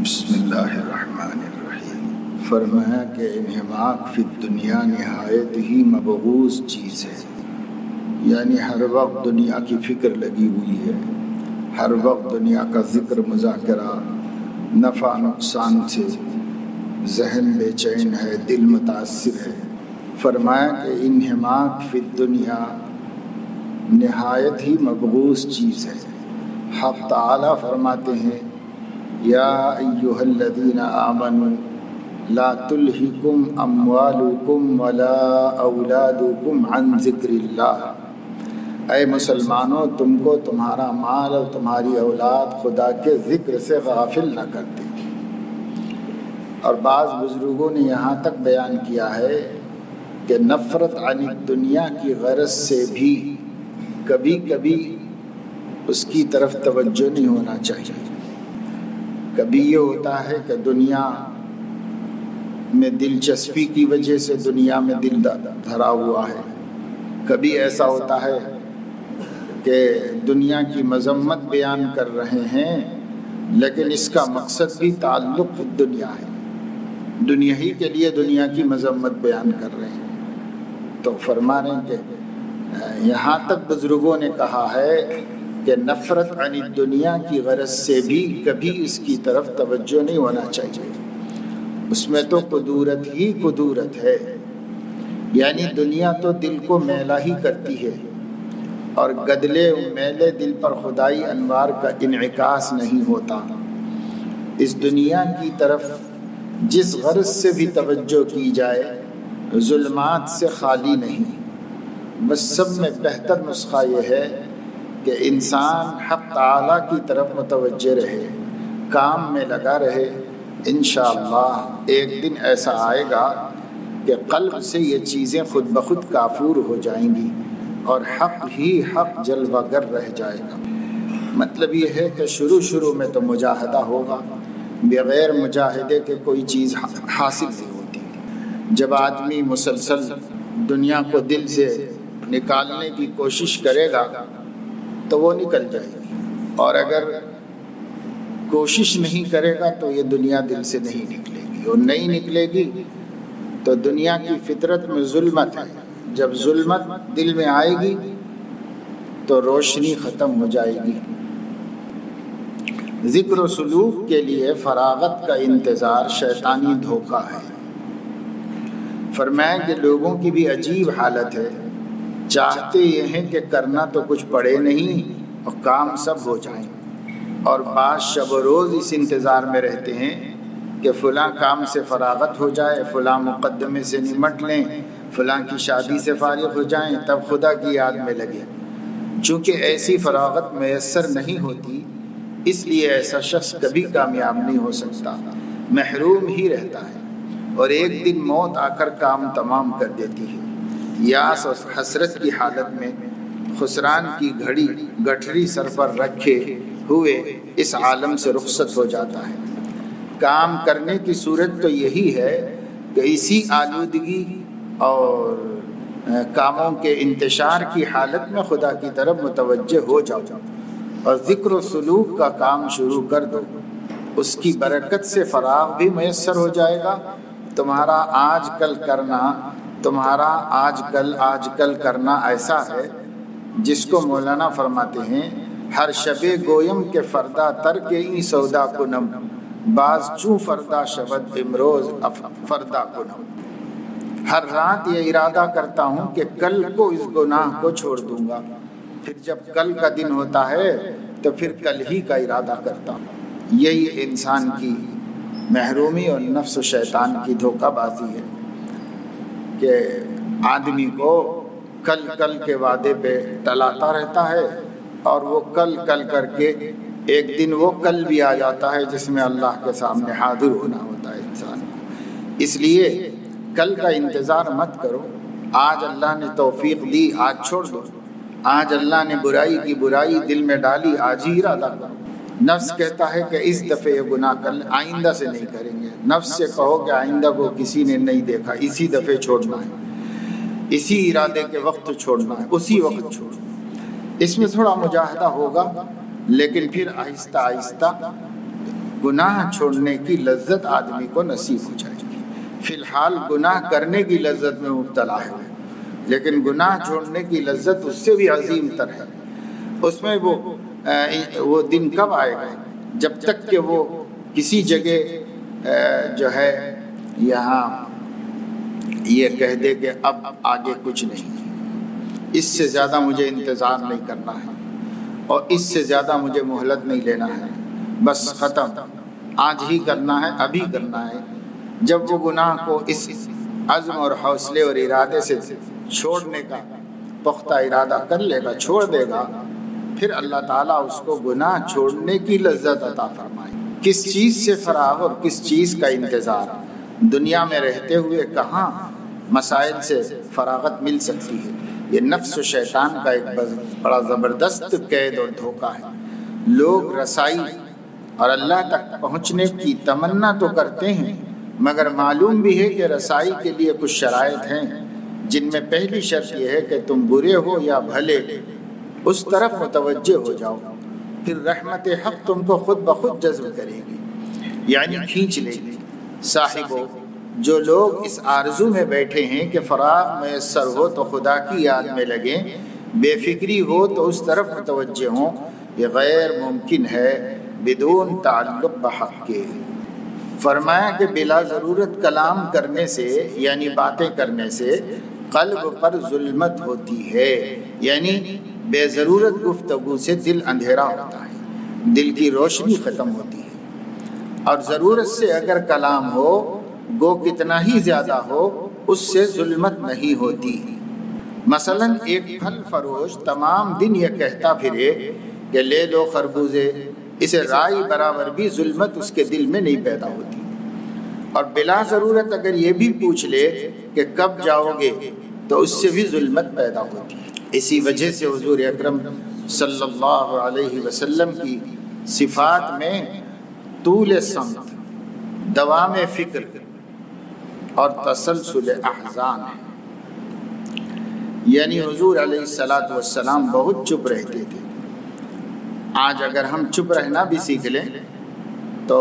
بسم اللہ الرحمن الرحیم۔ فرمایا کہ انہماک فی الدنیا نہایت ہی مبغوض چیز ہے، یعنی ہر وقت دنیا کی فکر لگی ہوئی ہے، ہر وقت دنیا کا ذکر مذاکرہ، نفع نقصان سے ذہن بے چین ہے، دل متاثر ہے۔ فرمایا کہ انہماک فی الدنیا نہایت ہی مبغوض چیز ہے۔ حق تعالیٰ فرماتے ہیں یا ایہا الذین آمنوا لا تلہکم اموالکم ولا اولادکم عن ذکر اللہ۔ اے مسلمانوں، تم کو تمہارا مال اور تمہاری اولاد خدا کے ذکر سے غافل نہ کر دے۔ اور بعض بزرگوں نے یہاں تک بیان کیا ہے کہ نفرت عن الدنیا کی غرض سے بھی کبھی کبھی اس کی طرف توجہ نہیں ہونا چاہیے۔ کبھی یہ ہوتا ہے کہ دنیا میں دلچسپی کی وجہ سے دنیا میں دل دھرا ہوا ہے، کبھی ایسا ہوتا ہے کہ دنیا کی مذمت بیان کر رہے ہیں لیکن اس کا مقصد بھی تعلق دنیا ہے، دنیا ہی کے لیے دنیا کی مذمت بیان کر رہے ہیں۔ تو فرما رہے ہیں کہ یہاں تک بزرگوں نے کہا ہے کہ نفرت عن الدنیا کی غرض سے بھی کبھی اس کی طرف توجہ نہیں ہونا چاہیے۔ اس میں تو قدورت ہی قدورت ہے، یعنی دنیا تو دل کو میلا ہی کرتی ہے، اور گدلے میلے دل پر خدائی انوار کا انعکاس نہیں ہوتا۔ اس دنیا کی طرف جس غرض سے بھی توجہ کی جائے ظلمات سے خالی نہیں۔ بس سب میں بہتر نسخہ یہ ہے کہ انسان حق تعالیٰ کی طرف متوجہ رہے، کام میں لگا رہے۔ انشاءاللہ ایک دن ایسا آئے گا کہ قلب سے یہ چیزیں خود بخود کافور ہو جائیں گی اور حق ہی حق جلوہ گر رہ جائے گا۔ مطلب یہ ہے کہ شروع میں تو مجاہدہ ہوگا، بغیر مجاہدے کے کوئی چیز حاصل نہیں ہوتی۔ جب آدمی مسلسل دنیا کو دل سے نکالنے کی کوشش کرے گا تو وہ نکل جائے گی، اور اگر کوشش نہیں کرے گا تو یہ دنیا دل سے نہیں نکلے گی، اور نہیں نکلے گی تو دنیا کی فطرت میں ظلمت ہے۔ جب ظلمت دل میں آئے گی تو روشنی ختم ہو جائے گی۔ ذکر و سلوک کے لیے فراغت کا انتظار شیطانی دھوکہ ہے۔ فرمایا کہ لوگوں کی بھی عجیب حالت ہے، چاہتے یہ ہیں کہ کرنا تو کچھ پڑے نہیں اور کام سب ہو جائیں، اور بعض شب و روز اس انتظار میں رہتے ہیں کہ فلاں کام سے فراغت ہو جائے، فلاں مقدمے سے نمٹ لیں، فلاں کی شادی سے فارغ ہو جائیں، تب خدا کی یاد میں لگے۔ چونکہ ایسی فراغت میسر نہیں ہوتی، اس لیے ایسا شخص کبھی کامیاب نہیں ہو سکتا، محروم ہی رہتا ہے، اور ایک دن موت آ کر کام تمام کر دیتی ہے۔ یاس اور حسرت کی حالت میں خسران کی گھڑی گٹھری سر پر رکھے ہوئے اس عالم سے رخصت ہو جاتا ہے۔ کام کرنے کی صورت تو یہی ہے کہ اسی آلودگی اور کاموں کے انتشار کی حالت میں خدا کی طرف متوجہ ہو جاؤ اور ذکر و سلوک کا کام شروع کر دو۔ اس کی برکت سے فراغ بھی میسر ہو جائے گا۔ تمہارا آج کل کرنا ایسا ہے جس کو مولانا فرماتے ہیں ہر شب گویم کے فردا تر کے این سودا کنم، باز چوں فردا شود امروز فردا کنم۔ ہر رات یہ ارادہ کرتا ہوں کہ کل کو اس گناہ کو چھوڑ دوں گا، پھر جب کل کا دن ہوتا ہے تو پھر کل ہی کا ارادہ کرتا ہوں۔ یہی انسان کی محرومی اور نفس و شیطان کی دھوکہ بازی ہے کہ آدمی کو کل کے وعدے پہ ٹلاتا رہتا ہے، اور وہ کل کر کے ایک دن وہ کل بھی آ جاتا ہے جس میں اللہ کے سامنے حاضر ہونا ہوتا ہے انسان کو۔ اس لیے کل کا انتظار مت کرو، آج اللہ نے توفیق دی، آج چھوڑ دو۔ آج اللہ نے برائی کی برائی دل میں ڈالی، آج ہی ارادہ کرو۔ نفس کہتا ہے کہ اس دفعہ یہ گناہ کل آئندہ سے نہیں کریں گے۔ نفس سے کہو کہ آئندہ کو کسی نے نہیں دیکھا، اسی دفعہ چھوڑنا ہے، اسی ارادے کے وقت چھوڑنا ہے، اسی وقت چھوڑنا۔ اس میں تھوڑا مجاہدہ ہوگا، لیکن پھر آہستہ آہستہ گناہ چھوڑنے کی لذت آدمی کو نصیب ہو جائے گی۔ فی الحال گناہ کرنے کی لذت میں مبتلا ہے، لیکن گناہ چھوڑنے کی لذت اس سے بھی عظیم تر ہے۔ اس میں وہ دن کب آئے گا؟ جب تک کہ وہ کسی جگہ جو ہے یہاں یہ کہہ دے کہ اب آگے کچھ نہیں، اس سے زیادہ مجھے انتظار نہیں کرنا ہے اور اس سے زیادہ مجھے مہلت نہیں لینا ہے، بس ختم، آج ہی کرنا ہے، ابھی کرنا ہے۔ جب وہ گناہ کو اس عزم اور حوصلے اور ارادے سے چھوڑنے کا پختہ ارادہ کر لے گا، چھوڑ دے گا، پھر اللہ تعالیٰ اس کو گناہ چھوڑنے کی لذت عطا فرمائے۔ کس چیز سے فراغ اور کس چیز کا انتظار؟ دنیا میں رہتے ہوئے کہاں مسائل سے فراغت مل سکتی ہے؟ یہ نفس و شیطان کا ایک بڑا زبردست قید اور دھوکہ ہے۔ لوگ رسائی اور اللہ تک پہنچنے کی تمنا تو کرتے ہیں، مگر معلوم بھی ہے کہ رسائی کے لیے کچھ شرائط ہیں، جن میں پہلی شرط یہ ہے کہ تم برے ہو یا بھلے اس طرف متوجہ ہو جاؤ، پھر رحمت حق تم کو خود بخود جذب کرے گی، یعنی کھینچ لے گی۔ صاحبو، جو لوگ اس آرزو میں بیٹھے ہیں کہ فراغ میسر ہو تو خدا کی یاد میں لگیں، بے فکری ہو تو اس طرف متوجہ ہوں، یہ غیر ممکن ہے بدون تعلق بحق کے۔ فرمایا کہ بلا ضرورت کلام کرنے سے یعنی باتیں کرنے سے قلب پر ظلمت ہوتی ہے، یعنی بے ضرورت گفتگو سے دل اندھیرا ہوتا ہے، دل کی روشنی ختم ہوتی ہے۔ اور ضرورت سے اگر کلام ہو گو کتنا ہی زیادہ ہو، اس سے ظلمت نہیں ہوتی۔ مثلا ایک پھل فروش تمام دن یہ کہتا پھرے کہ لے لو خربوزے، اسے رائی برابر بھی ظلمت اس کے دل میں نہیں پیدا ہوتی، اور بلا ضرورت اگر یہ بھی پوچھ لے کہ کب جاؤ گے تو اس سے بھی ظلمت پیدا ہوتی ہے۔ اسی وجہ سے حضور اکرم صلی اللہ علیہ وسلم کی صفات میں طول سمت، دوام فکر اور تسلسل احزان ہے، یعنی حضور علیہ السلام بہت چپ رہتے تھے۔ آج اگر ہم چپ رہنا بھی سیکھ لیں تو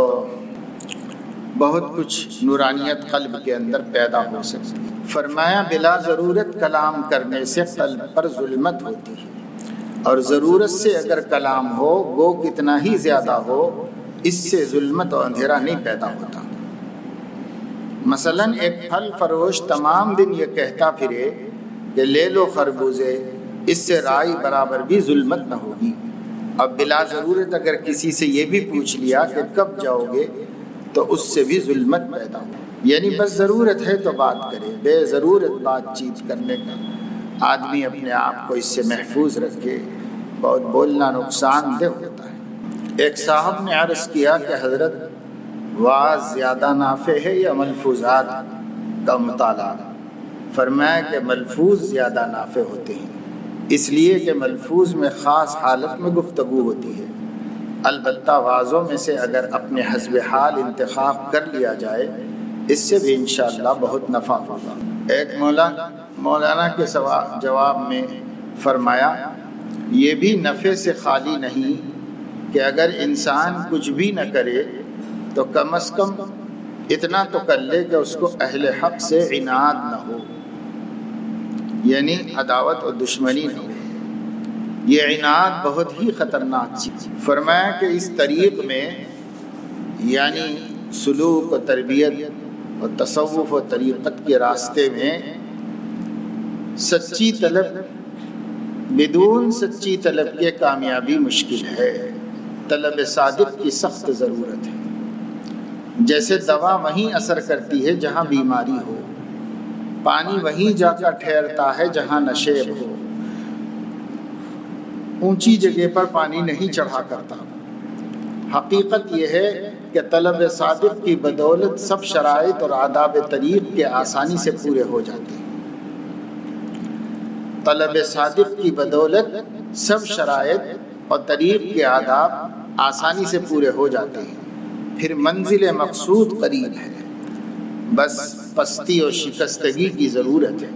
بہت کچھ نورانیت قلب کے اندر پیدا ہو سکتی ہے۔ فرمایا بلا ضرورت کلام کرنے سے قلب پر ظلمت ہوتی ہے، اور ضرورت سے اگر کلام ہو گو کتنا ہی زیادہ ہو، اس سے ظلمت اور اندھیرا نہیں پیدا ہوتا۔ مثلا ایک پھل فروش تمام دن یہ کہتا پھرے کہ لے لو خربوزے، اس سے رائی برابر بھی ظلمت نہ ہوگی، اب بلا ضرورت اگر کسی سے یہ بھی پوچھ لیا کہ کب جاؤ گے تو اس سے بھی ظلمت پیدا ہو، یعنی بس ضرورت ہے تو بات کرے، بے ضرورت بات چیت کرنے کا آدمی اپنے آپ کو اس سے محفوظ رکھے، بہت بولنا نقصان دہ ہوتا ہے۔ ایک صاحب نے عرض کیا کہ حضرت واعظ زیادہ نافع ہے یا ملفوظات کا مطالعہ؟ فرمایا کہ ملفوظ زیادہ نافع ہوتے ہیں، اس لیے کہ ملفوظ میں خاص حالت میں گفتگو ہوتی ہے، البتہ واعظوں میں سے اگر اپنے حسب حال انتخاب کر لیا جائے اس سے بھی انشاءاللہ بہت نفع ہوگا۔ ایک مولانا کے جواب میں فرمایا یہ بھی نفع سے خالی نہیں کہ اگر انسان کچھ بھی نہ کرے تو کم از کم اتنا تو کر لے کہ اس کو اہل حق سے عناد نہ ہو، یعنی عداوت اور دشمنی نہ ہو۔ یہ عناد بہت ہی خطرناک چیز۔ فرمایا کہ اس طریق میں یعنی سلوک و تربیت اور تصوف و طریقت کے راستے میں سچی طلب بدون سچی طلب کے کامیابی مشکل ہے، طلب صادق کی سخت ضرورت ہے۔ جیسے دوا وہیں اثر کرتی ہے جہاں بیماری ہو، پانی وہیں جا کر ٹھہرتا ہے جہاں نشیب ہو، اونچی جگہ پر پانی نہیں چڑھا کرتا۔ حقیقت یہ ہے کہ طلب صادق کی بدولت سب شرائط اور آداب طریق کے آسانی سے پورے ہو جاتے ہیں۔ طلب صادق کی بدولت سب شرائط اور طریق کے آداب آسانی سے پورے ہو جاتے ہیں، پھر منزل مقصود قریب ہے، بس پستی اور شکستگی کی ضرورت ہے۔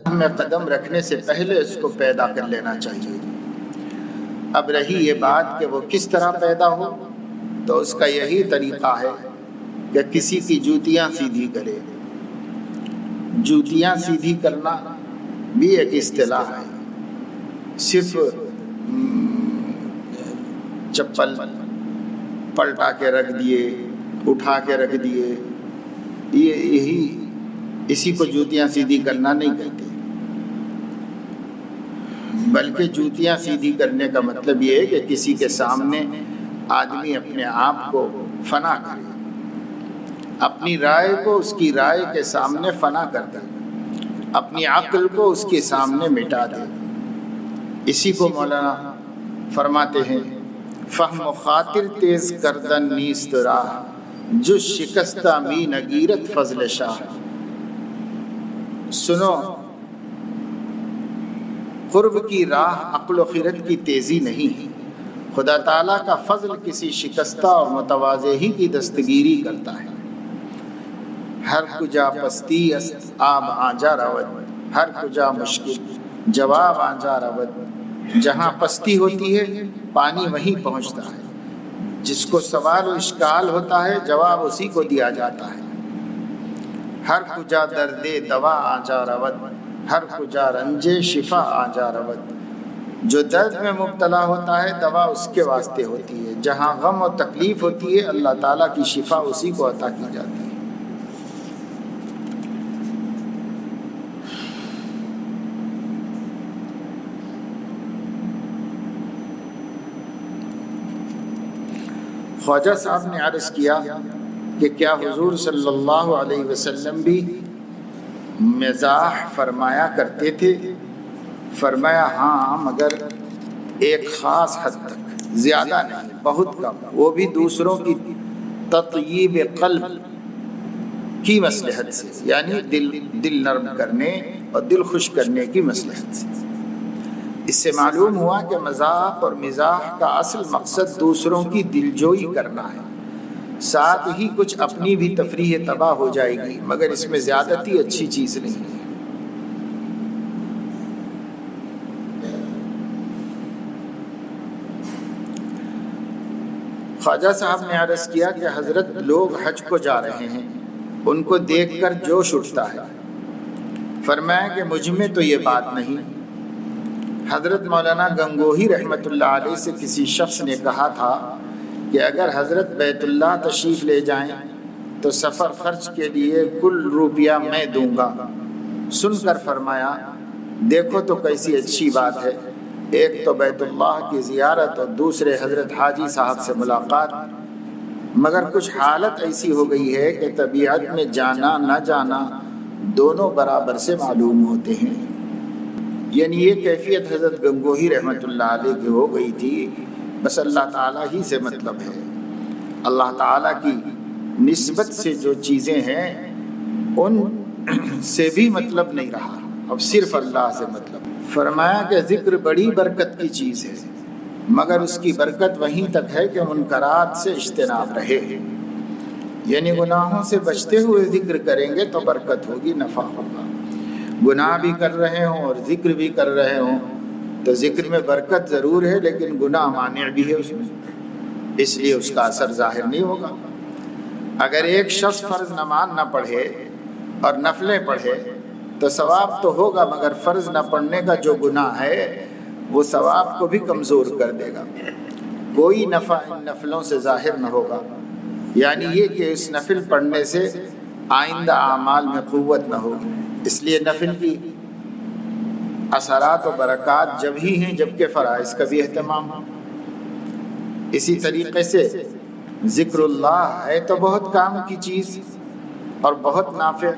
ہمیں قدم رکھنے سے پہلے اس کو پیدا کر لینا چاہیے۔ اب رہی یہ بات کہ وہ کس طرح پیدا ہو، تو اس کا یہی طریقہ ہے کہ کسی کی جوتیاں سیدھی کرے۔ جوتیاں سیدھی کرنا بھی ایک اصطلاح ہے، صرف چپل پلٹا کے رکھ دیے، اٹھا کے رکھ دیے، اسی کو جوتیاں سیدھی کرنا نہیں کہتے، بلکہ جوتیاں سیدھی کرنے کا مطلب یہ ہے کہ کسی کے سامنے آدمی اپنے آپ کو فنا کرے، اپنی رائے کو اس کی رائے کے سامنے فنا کر دے، اپنی عقل کو اس کے سامنے مٹا دے۔ اسی کو مولانا فرماتے ہیں، فہم و خاطر تیز کردن نیست راہ، جو شکستہ می نگیرت فضل شاہ۔ سنو، قرب کی راہ عقل و خرد کی تیزی نہیں ہے، خدا تعالیٰ کا فضل کسی شکستہ اور متواضع ہی کی دستگیری کرتا ہے۔ ہر کجا پستی است آب آنجا رود، ہر کجا مشکل جواب آنجا رود۔ جہاں پستی ہوتی ہے پانی وہیں پہنچتا ہے، جس کو سوال و اشکال ہوتا ہے جواب اسی کو دیا جاتا ہے۔ ہر کجا درد دوا آنجا رود، ہر کجا رنج شفا آنجا رود۔ جو درد میں مبتلا ہوتا ہے دوا اس کے واسطے ہوتی ہے، جہاں غم و تکلیف ہوتی ہے اللہ تعالیٰ کی شفا اسی کو عطا کی جاتی ہے۔ خواجہ صاحب نے عرض کیا کہ کیا حضور صلی اللہ علیہ وسلم بھی مزاح فرمایا کرتے تھے؟ فرمایا ہاں، مگر ایک خاص حد تک، زیادہ نہیں، بہت کم، وہ بھی دوسروں کی تطیب قلب کی مصلحت سے، یعنی دل نرم کرنے اور دل خوش کرنے کی مصلحت سے۔ اس سے معلوم ہوا کہ مذاق اور مزاح کا اصل مقصد دوسروں کی دلجوئی کرنا ہے، ساتھ ہی کچھ اپنی بھی تفریح تباہ ہو جائے گی، مگر اس میں زیادتی اچھی چیز نہیں ہے۔ خواجہ صاحب نے عرض کیا کہ حضرت لوگ حج کو جا رہے ہیں، ان کو دیکھ کر جوش اٹھتا ہے۔ فرمایا کہ مجھ میں تو یہ بات نہیں۔ حضرت مولانا گنگوہی رحمۃ اللہ علیہ سے کسی شخص نے کہا تھا کہ اگر حضرت بیت اللہ تشریف لے جائیں تو سفر خرچ کے لیے کل روپیہ میں دوں گا۔ سن کر فرمایا، دیکھو تو کیسی اچھی بات ہے، ایک تو بیت اللہ کی زیارت اور دوسرے حضرت حاجی صاحب سے ملاقات، مگر کچھ حالت ایسی ہو گئی ہے کہ طبیعت میں جانا نہ جانا دونوں برابر سے معلوم ہوتے ہیں۔ یعنی یہ کیفیت حضرت گنگوہی رحمۃ اللہ علیہ کی ہو گئی تھی، بس اللہ تعالیٰ ہی سے مطلب ہے، اللہ تعالیٰ کی نسبت سے جو چیزیں ہیں ان سے بھی مطلب نہیں رہا، اب صرف اللہ سے مطلب۔ فرمایا کہ ذکر بڑی برکت کی چیز ہے، مگر اس کی برکت وہیں تک ہے کہ منکرات سے اجتناب رہے، یعنی گناہوں سے بچتے ہوئے ذکر کریں گے تو برکت ہوگی، نفع ہوگا۔ گناہ بھی کر رہے ہوں اور ذکر بھی کر رہے ہوں تو ذکر میں برکت ضرور ہے، لیکن گناہ مانع بھی ہے اس میں، اس لیے اس کا اثر ظاہر نہیں ہوگا۔ اگر ایک شخص فرض نماز نہ پڑھے اور نفلیں پڑھے تو ثواب تو ہوگا، مگر فرض نہ پڑھنے کا جو گناہ ہے وہ ثواب کو بھی کمزور کر دے گا، کوئی نفع ان نفلوں سے ظاہر نہ ہوگا، یعنی یہ کہ اس نفل پڑھنے سے آئندہ اعمال میں قوت نہ ہوگی۔ اس لیے نفل کی اثرات و برکات جب ہی ہیں جبکہ فرائض کا بھی اہتمام ہو۔ اسی طریقے سے ذکر اللہ ہے تو بہت کام کی چیز اور بہت نافع،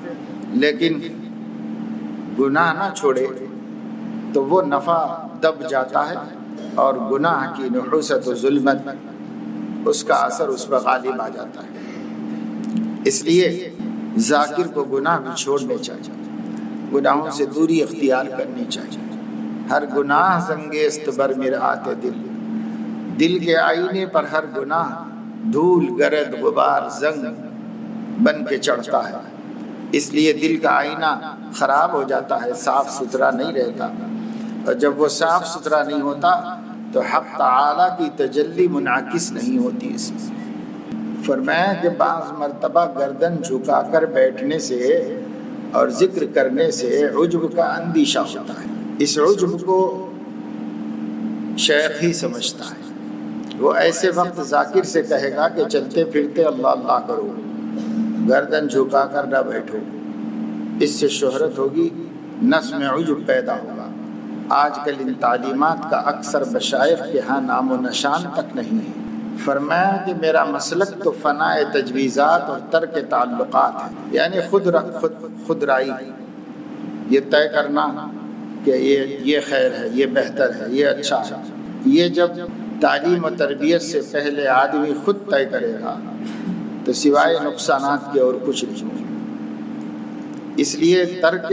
لیکن گناہ نہ چھوڑے تو وہ نفع دب جاتا ہے، اور گناہ کی نحوست و ظلمت اس کا اثر اس پر غالب آ جاتا ہے۔ اس لیے ذاکر کو گناہ بھی چھوڑنے چاہیے، گناہوں سے دوری اختیار کرنی چاہیے۔ ہر گناہ زنگیست بر مرآت دل، دل کے آئینے پر ہر گناہ دھول گرد غبار زنگ بن کے چڑھتا ہے۔ اس لیے دل کا آئینہ خراب ہو جاتا ہے، صاف ستھرا نہیں رہتا، اور جب وہ صاف ستھرا نہیں ہوتا تو حق تعالیٰ کی تجلی منعکس نہیں ہوتی اس میں۔ فرمایا کہ بعض مرتبہ گردن جھکا کر بیٹھنے سے اور ذکر کرنے سے عجب کا اندیشہ ہوتا ہے۔ اس عجب کو شیخ ہی سمجھتا ہے۔ وہ ایسے وقت ذاکر سے کہے گا کہ چلتے پھرتے اللہ اللہ کرو، گردن جھکا کر نہ بیٹھو، اس سے شہرت ہوگی، نفس میں عجب پیدا ہوگا۔ آج کل ان تعلیمات کا اکثر مشائخ کے ہاں نام و نشان تک نہیں ہے۔ فرمایا کہ میرا مسلک تو فناء تجویزات اور ترک تعلقات ہے، یعنی خود رائی، یہ طے کرنا کہ یہ خیر ہے، یہ بہتر ہے، یہ اچھا ہے۔ یہ جب تعلیم و تربیت سے پہلے آدمی خود طے کرے گا تو سوائے نقصانات کے اور کچھ نہیں ہوگا۔ اس لیے ترک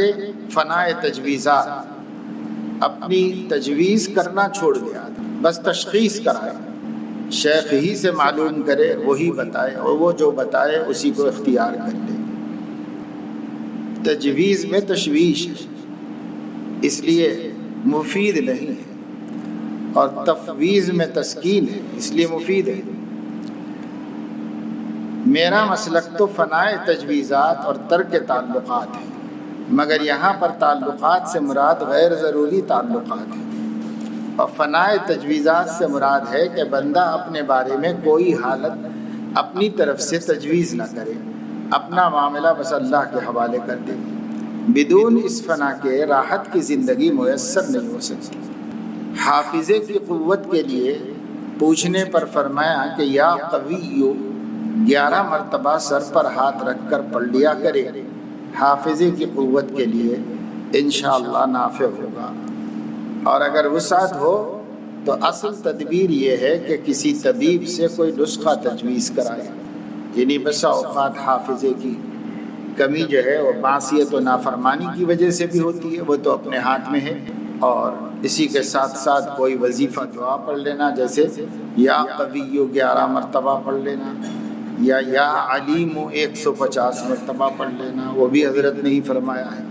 فناء تجویزات، اپنی تجویز کرنا چھوڑ دیا، بس تشخیص کرائے، شیخ ہی سے معلوم کرے، وہی بتائے، اور وہ جو بتائے اسی کو اختیار کر لے۔ تجویز میں تشویش ہے، اس لیے مفید نہیں ہے، اور تفویض میں تسکین ہے، اس لیے مفید ہے۔ میرا مسلک تو فناء تجویزات اور ترک تعلقات ہے، مگر یہاں پر تعلقات سے مراد غیر ضروری تعلقات ہیں، اور فناء تجویزات سے مراد ہے کہ بندہ اپنے بارے میں کوئی حالت اپنی طرف سے تجویز نہ کرے، اپنا معاملہ بس اللہ کے حوالے کر دے۔ بدون اس فنا کے راحت کی زندگی میسر نہیں ہو سکتی۔ حافظے کی قوت کے لیے پوچھنے پر فرمایا کہ یا قویو 11 مرتبہ سر پر ہاتھ رکھ کر پڑھ لیا کرے، حافظے کی قوت کے لیے انشاءاللہ نافع ہوگا۔ اور اگر وسعت ہو تو اصل تدبیر یہ ہے کہ کسی طبیب سے کوئی نسخہ تجویز کرائے، یعنی بسا اوقات حافظے کی کمی جو ہے وہ معصیت و نافرمانی کی وجہ سے بھی ہوتی ہے، وہ تو اپنے ہاتھ میں ہے، اور اسی کے ساتھ ساتھ کوئی وظیفہ دعا پڑھ لینا، جیسے یا قویو 11 مرتبہ پڑھ لینا، یا علیم 150 مرتبہ پڑھ لینا، وہ بھی حضرت نے ہی فرمایا ہے۔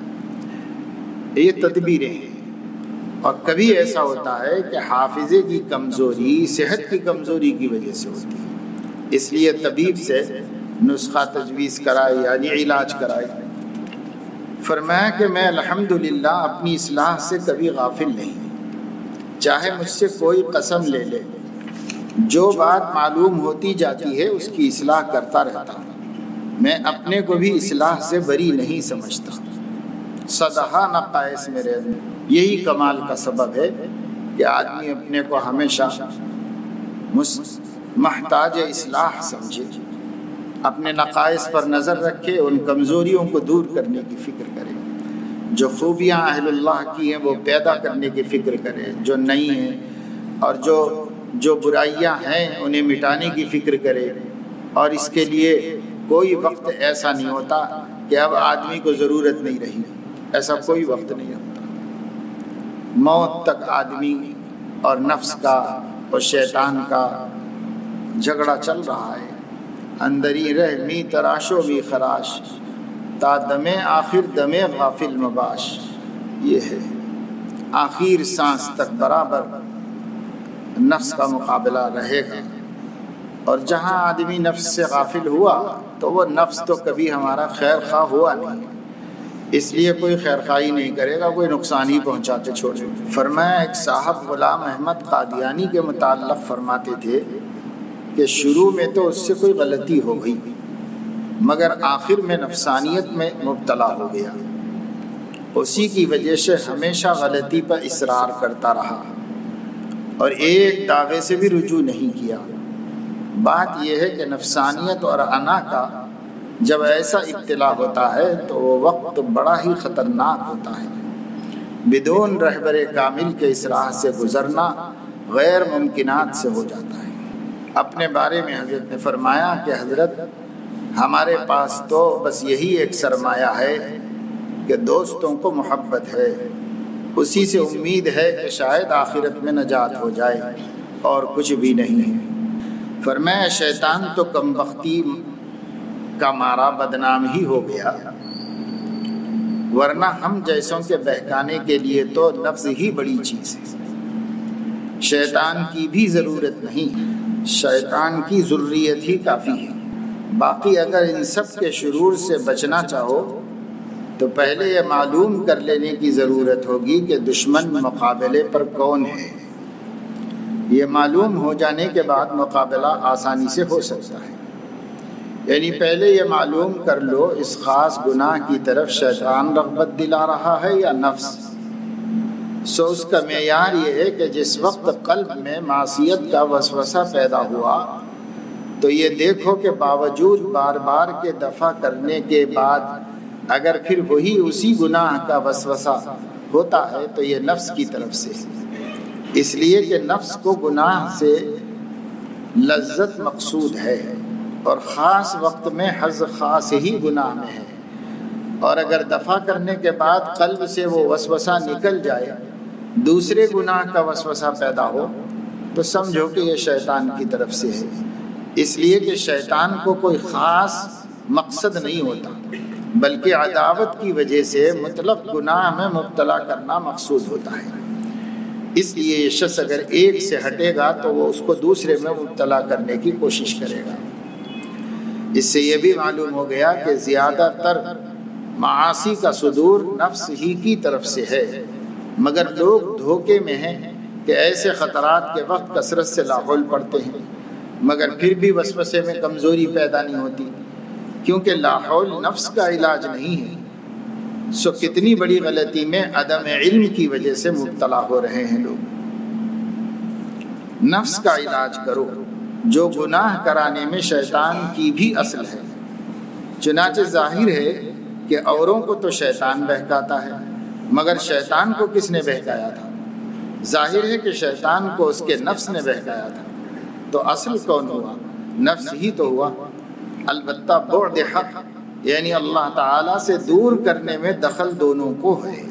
یہ تدبیریں ہیں۔ اور کبھی ایسا ہوتا ہے کہ حافظے کی کمزوری صحت کی کمزوری کی وجہ سے ہوتی ہے، اس لیے طبیب سے نسخہ تجویز کرائے، یعنی علاج کرائے۔ فرمایا کہ میں الحمدللہ اپنی اصلاح سے کبھی غافل نہیں، چاہے مجھ سے کوئی قسم لے لے، جو بات معلوم ہوتی جاتی ہے اس کی اصلاح کرتا رہتا ہوں۔ میں اپنے کو بھی اصلاح سے بری نہیں سمجھتا۔ صدہا نقائص میرے اندر، یہی کمال کا سبب ہے کہ آدمی اپنے کو ہمیشہ محتاج اصلاح سمجھے، اپنے نقائص پر نظر رکھے، ان کمزوریوں کو دور کرنے کی فکر کرے، جو خوبیاں اہل اللہ کی ہیں وہ پیدا کرنے کی فکر کرے، جو نہیں ہیں، اور جو برائیاں ہیں انہیں مٹانے کی فکر کرے۔ اور اس کے لیے کوئی وقت ایسا نہیں ہوتا کہ اب آدمی کو ضرورت نہیں رہی، ایسا کوئی وقت نہیں ہوتا۔ موت تک آدمی اور نفس کا اور شیطان کا جھگڑا چل رہا ہے۔ اندری رہ می تراشو می خراش، تا دمے آخر دمے غافل مباش، یہ ہے آخر سانس تک برابر نفس کا مقابلہ رہے گا۔ اور جہاں آدمی نفس سے غافل ہوا تو وہ نفس تو کبھی ہمارا خیر خواہ ہوا نہیں، اس لیے کوئی خیر خواہی نہیں کرے گا، کوئی نقصان ہی پہنچا کے چھوڑے۔ فرمایا ایک صاحب غلام احمد قادیانی کے متعلق فرماتے تھے کہ شروع میں تو اس سے کوئی غلطی ہو گئی، مگر آخر میں نفسانیت میں مبتلا ہو گیا، اسی کی وجہ سے ہمیشہ غلطی پر اصرار کرتا رہا اور ایک دعوے سے بھی رجوع نہیں کیا۔ بات یہ ہے کہ نفسانیت اور انا کا جب ایسا ابتلا ہوتا ہے تو وہ وقت بڑا ہی خطرناک ہوتا ہے۔ بدون رہبر کامل کے اس راہ سے گزرنا غیر ممکنات سے ہو جاتا ہے۔ اپنے بارے میں حضرت نے فرمایا کہ حضرت ہمارے پاس تو بس یہی ایک سرمایہ ہے کہ دوستوں کو محبت ہے، اسی سے امید ہے کہ شاید آخرت میں نجات ہو جائے، اور کچھ بھی نہیں ہے۔ فرمایا شیطان تو کم بختی کا مارا بدنام ہی ہو گیا، ورنہ ہم جیسوں کے بہکانے کے لیے تو نفس ہی بڑی چیز ہے، شیطان کی بھی ضرورت نہیں، شیطان کی ضروریت ہی کافی ہے۔ باقی اگر ان سب کے شرور سے بچنا چاہو تو پہلے یہ معلوم کر لینے کی ضرورت ہوگی کہ دشمن مقابلے پر کون ہے۔ یہ معلوم ہو جانے کے بعد مقابلہ آسانی سے ہو سکتا ہے۔ یعنی پہلے یہ معلوم کر لو اس خاص گناہ کی طرف شیطان رغبت دلا رہا ہے یا نفس۔ سو اس کا معیار یہ ہے کہ جس وقت قلب میں معصیت کا وسوسہ پیدا ہوا تو یہ دیکھو کہ باوجود بار بار کے دفع کرنے کے بعد اگر پھر وہی اسی گناہ کا وسوسہ ہوتا ہے تو یہ نفس کی طرف سے، اس لیے کہ نفس کو گناہ سے لذت مقصود ہے اور خاص وقت میں حظ خاص ہی گناہ میں ہے، اور اگر دفع کرنے کے بعد قلب سے وہ وسوسہ نکل جائے، دوسرے گناہ کا وسوسہ پیدا ہو تو سمجھو کہ یہ شیطان کی طرف سے ہے، اس لیے کہ شیطان کو کوئی خاص مقصد نہیں ہوتا بلکہ عداوت کی وجہ سے مطلق گناہ میں مبتلا کرنا مقصود ہوتا ہے۔ اس لیے یہ شخص اگر ایک سے ہٹے گا تو وہ اس کو دوسرے میں مبتلا کرنے کی کوشش کرے گا۔ اس سے یہ بھی معلوم ہو گیا کہ زیادہ تر معاصی کا صدور نفس ہی کی طرف سے ہے، مگر لوگ دھوکے میں ہیں کہ ایسے خطرات کے وقت کثرت سے لاحول پڑھتے ہیں مگر پھر بھی وسوسے میں کمزوری پیدا نہیں ہوتی، کیونکہ لاحول نفس کا علاج نہیں ہے۔ سو کتنی بڑی غلطی میں عدم علم کی وجہ سے مبتلا ہو رہے ہیں لوگ۔ نفس کا علاج کرو جو گناہ کرانے میں شیطان کی بھی اصل ہے۔ چنانچہ ظاہر ہے کہ اوروں کو تو شیطان بہکاتا ہے، مگر شیطان کو کس نے بہکایا تھا؟ ظاہر ہے کہ شیطان کو اس کے نفس نے بہکایا تھا، تو اصل کون ہوا؟ نفس ہی تو ہوا۔ البتہ بعد حق یعنی اللہ تعالیٰ سے دور کرنے میں دخل دونوں کو ہے۔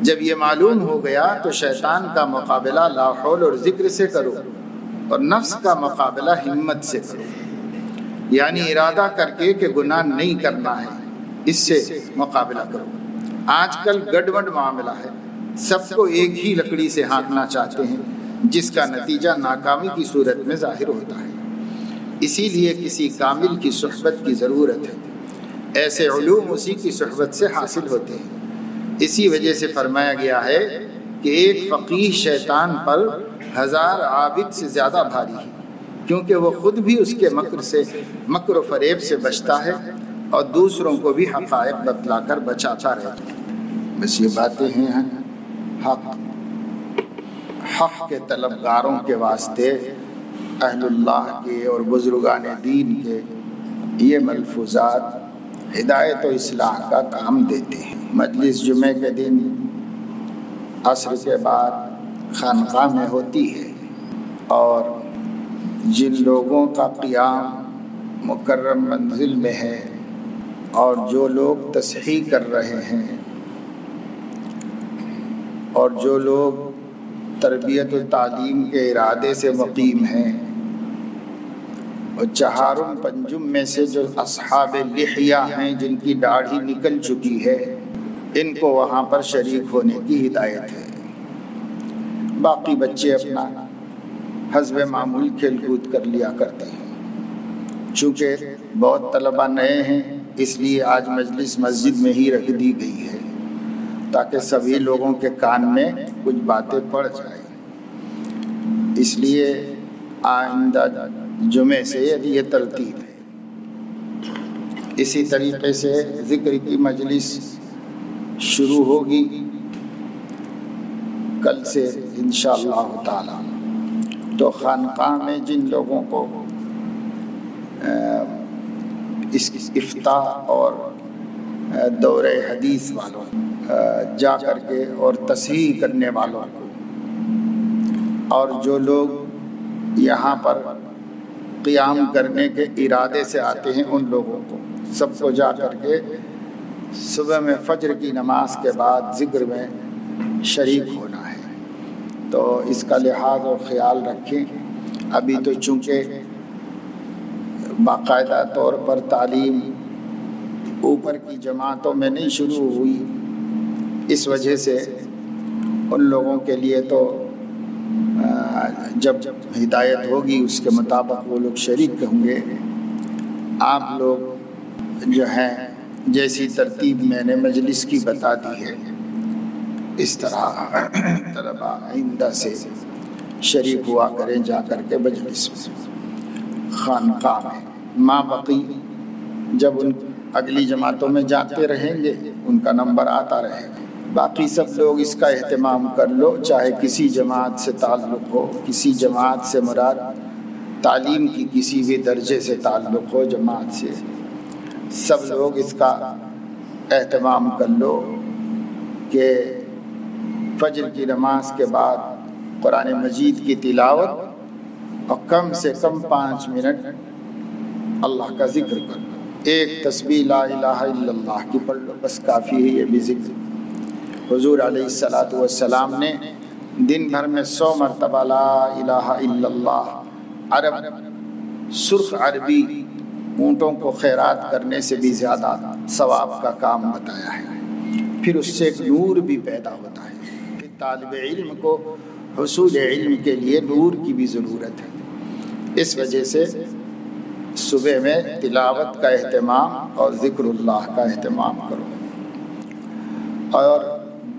جب یہ معلوم ہو گیا تو شیطان کا مقابلہ لا حول اور ذکر سے کرو اور نفس کا مقابلہ ہمت سے کرو، یعنی ارادہ کر کے کہ گناہ نہیں کرنا ہے، اس سے مقابلہ کرو۔ آج کل گڑبڑ معاملہ ہے، سب کو ایک ہی لکڑی سے ہانکنا چاہتے ہیں جس کا نتیجہ ناکامی کی صورت میں ظاہر ہوتا ہے۔ اسی لیے کسی کامل کی صحبت کی ضرورت ہے، ایسے علوم اسی کی صحبت سے حاصل ہوتے ہیں۔ اسی وجہ سے فرمایا گیا ہے کہ ایک فقیہ شیطان پر 1000 عابد سے زیادہ بھاری ہے، کیونکہ وہ خود بھی اس کے مکر و فریب سے بچتا ہے اور دوسروں کو بھی حقائق بتلا کر بچاتا رہتا ہے۔ بس یہ باتیں ہیں حق کے طلبگاروں کے واسطے، اہل اللہ کے اور بزرگان دین کے یہ ملفوظات ہدایت و اصلاح کا کام دیتے ہیں۔ مجلس جمعہ کے دن عصر کے بعد خانقاہ میں ہوتی ہے، اور جن لوگوں کا قیام مکرم منزل میں ہے اور جو لوگ تصحیح کر رہے ہیں اور جو لوگ تربیت و تعلیم کے ارادے سے مقیم ہیں، اور چہارم پنجم میں سے جو اصحاب لحیہ ہیں جن کی داڑھی نکل چکی ہے، ان کو وہاں پر شریک ہونے کی ہدایت ہے۔ باقی بچے اپنا حسب معمول کھیل کود کر لیا کرتے ہیں۔ چونکہ بہت طلبہ نئے ہیں اس لیے آج مجلس مسجد میں ہی رکھ دی گئی ہے تاکہ سبھی لوگوں کے کان میں کچھ باتیں پڑ جائیں۔ اس لیے آئندہ جمعے سے یہ ترتیب ہے۔ اسی طریقے سے ذکر کی مجلس شروع ہوگی کل سے انشاءاللہ تعالی۔ تو خانقاہ میں جن لوگوں کو اس افتاح اور دور حدیث والوں جا کر کے اور تصحیح کرنے والوں کو، اور جو لوگ یہاں پر قیام کرنے کے ارادے سے آتے ہیں ان لوگوں کو سب کو جا کر کے صبح میں فجر کی نماز کے بعد ذکر میں شریک ہونا ہے۔ تو اس کا لحاظ اور خیال رکھیں۔ ابھی تو چونکہ باقاعدہ طور پر تعلیم اوپر کی جماعتوں میں نہیں شروع ہوئی، اس وجہ سے ان لوگوں کے لیے تو جب ہدایت ہوگی اس کے مطابق وہ لوگ شریک ہوں گے۔ آپ لوگ جو ہیں جیسی ترتیب میں نے مجلس کی بتا دی ہے، اس طرح طلباء آئندہ سے شریک ہوا کریں جا کر کے مجلس خانقاہ میں۔ ماں بقی جب ان اگلی جماعتوں میں جاتے رہیں گے ان کا نمبر آتا رہے گا۔ باقی سب لوگ اس کا اہتمام کر لو، چاہے کسی جماعت سے تعلق ہو، کسی جماعت سے مراد تعلیم کی کسی بھی درجے سے تعلق ہو جماعت سے، سب لوگ اس کا اہتمام کر لو کہ فجر کی نماز کے بعد قرآن مجید کی تلاوت اور کم سے کم 5 منٹ اللہ کا ذکر کر لو۔ ایک تسبیح لا الہ الا اللہ کی پڑھ لو، بس کافی ہے یہ بھی ذکر۔ حضور علیہ الصلاۃ والسلام نے دن بھر میں 100 مرتبہ لا الہ الا اللہ سرخ عربی اونٹوں کو خیرات کرنے سے بھی زیادہ ثواب کا کام بتایا ہے۔ پھر اس سے ایک نور بھی پیدا ہوتا ہے۔ پھر طالب علم کو حصول علم کے لیے نور کی بھی ضرورت ہے، اس وجہ سے صبح میں تلاوت کا اہتمام اور ذکر اللہ کا اہتمام کرو۔ اور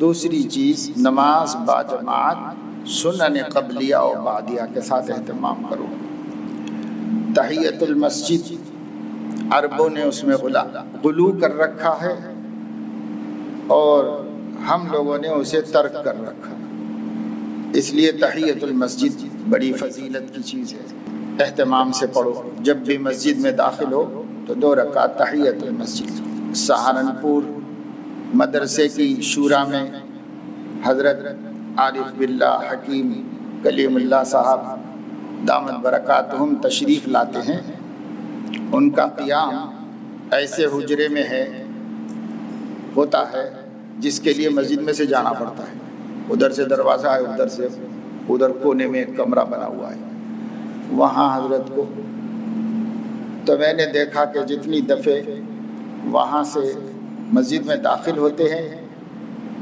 دوسری چیز نماز باجماعت سنن قبلیہ و بعدیہ کے ساتھ اہتمام کرو۔ تحیۃ المسجد عربوں نے اس میں غلو کر رکھا ہے اور ہم لوگوں نے اسے ترک کر رکھا، اس لیے تحیۃ المسجد بڑی فضیلت کی چیز ہے، اہتمام سے پڑھو۔ جب بھی مسجد میں داخل ہو تو 2 رکعت تحیۃ المسجد۔ سہارنپور مدرسے کی شورا میں حضرت عارف باللہ حکیم کلیم اللہ صاحب دامت برکاتہم تشریف لاتے ہیں۔ ان کا قیام ایسے حجرے میں ہوتا ہے جس کے لیے مسجد میں سے جانا پڑتا ہے، ادھر سے دروازہ ہے، ادھر کونے میں ایک کمرہ بنا ہوا ہے، وہاں حضرت کو تو میں نے دیکھا کہ جتنی دفعے وہاں سے مسجد میں داخل ہوتے ہیں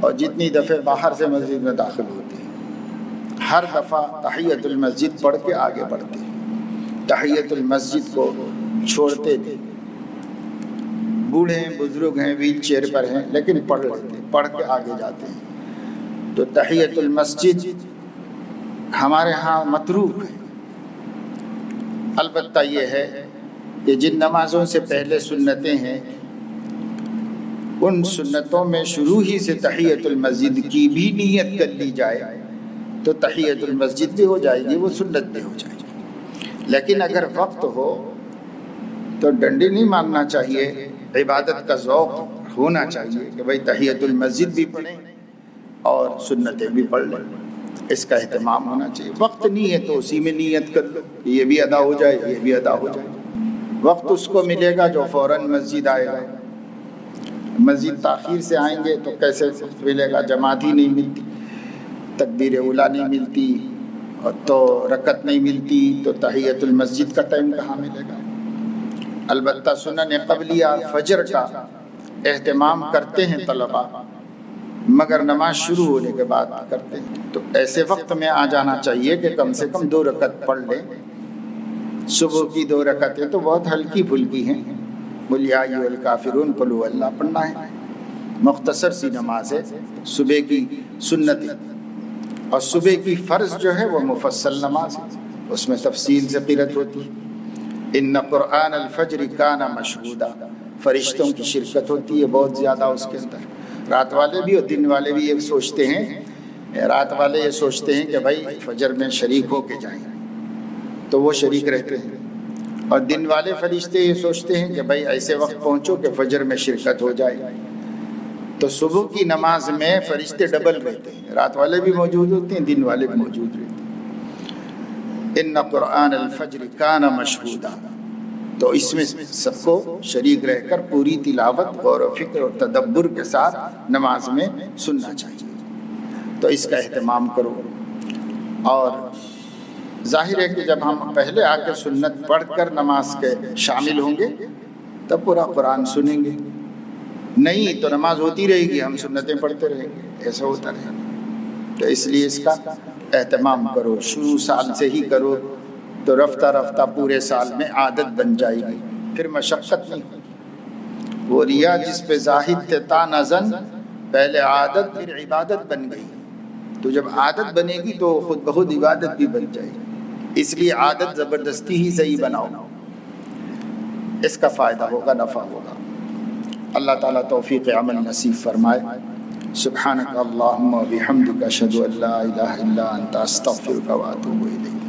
اور جتنی دفعے باہر سے مسجد میں داخل ہوتے ہیں، ہر دفعہ تحیۃ المسجد پڑھ کے آگے بڑھتے ہیں، تحیۃ المسجد کو چھوڑتے نہیں۔ بوڑھے ہیں، بزرگ ہیں، ویل چیئر پر ہیں، لیکن پڑھ لیتے ہیں، پڑھ کے آگے جاتے ہیں۔ تو تحیۃ المسجد ہمارے ہاں متروک ہے۔ البتہ یہ ہے کہ جن نمازوں سے پہلے سنتیں ہیں ان سنتوں میں شروع ہی سے تحیۃ المسجد کی بھی نیت کر لی جائے تو تحیۃ المسجد بھی ہو جائے گی، وہ سنت بھی ہو جائے گی۔ لیکن اگر وقت ہو تو ڈنڈی نہیں مارنا چاہیے، عبادت کا ذوق ہونا چاہیے کہ بھائی تحیۃ المسجد بھی پڑھیں اور سنتیں بھی پڑھ لیں، اس کا اہتمام ہونا چاہیے۔ وقت نہیں ہے تو اسی میں نیت کر لو، یہ بھی ادا ہو جائے، یہ بھی ادا ہو جائے۔ وقت اس کو ملے گا جو فوراً مسجد آئے گا۔ مسجد تاخیر سے آئیں گے تو کیسے ملے گا؟ جماعت ہی نہیں ملتی، تکبیر اولیٰ نہیں ملتی اور تو رکعت نہیں ملتی، تو تحیۃ المسجد کا ٹائم کہاں ملے گا؟ البتہ سنن قبلیہ فجر کا اہتمام کرتے ہیں طلباء، مگر نماز شروع ہونے کے بعد کرتے ہیں۔ تو ایسے وقت میں آ جانا چاہیے کہ کم سے کم 2 رکعت پڑھ لیں۔ صبح کی 2 رکعتیں تو بہت ہلکی پھلکی ہیں، قل یا ایھا الکافرون قل ھو اللہ پڑھنا ہے، مختصر سی نماز ہے صبح کی سنت، اور صبح کی فرض جو ہے وہ مفصل نماز ہے، اس میں تفصیل سے قرأت ہوتی ہے۔ ان قرآن الفجر کان مشہودا، فرشتوں کی شرکت ہوتی ہے بہت زیادہ اس کے اندر۔ رات والے بھی اور دن والے بھی یہ سوچتے ہیں، رات والے یہ سوچتے ہیں کہ بھائی فجر میں شریک ہو کے جائیں تو وہ شریک رہتے ہیں، اور دن والے فرشتے یہ سوچتے ہیں کہ بھائی ایسے وقت پہنچو کہ فجر میں شرکت ہو جائے۔ تو صبح کی نماز میں فرشتے ڈبل رہتے ہیں، رات والے بھی موجود ہوتے ہیں، دن والے بھی موجود رہتے ہیں۔ ان قرآن الفجر کان مشہودا، تو اس میں سب کو شریک رہ کر پوری تلاوت، غور و فکر اور تدبر کے ساتھ نماز میں سننا چاہیے، تو اس کا اہتمام کرو۔ اور ظاہر ہے کہ جب ہم پہلے آ کے سنت پڑھ کر نماز کے شامل ہوں گے تب پورا قرآن سنیں گے، نہیں تو نماز ہوتی رہے گی، ہم سنتیں پڑھتے رہیں گے، ایسا ہوتا رہے گا۔ تو اس لیے اس کا اہتمام کرو، شروع سال سے ہی کرو تو رفتہ رفتہ پورے سال میں عادت بن جائے گی، پھر مشقت نہیں ہوگی۔ وہ ریا جس پہ زاہد تھے تا نظن، پہلے عادت پھر عبادت بن گئی، تو جب عادت بنے گی تو خود بخود عبادت بھی بن جائے گی۔ اس لیے عادت زبردستی ہی صحیح بناؤ، اس کا فائدہ ہوگا، نفع ہوگا۔ اللہ تعالیٰ توفیق عمل نصیب فرمائے۔ سبحانک اللہم و بحمدک، اشہد ان لا الہ الا انت، استغفرک و اتوب الیک۔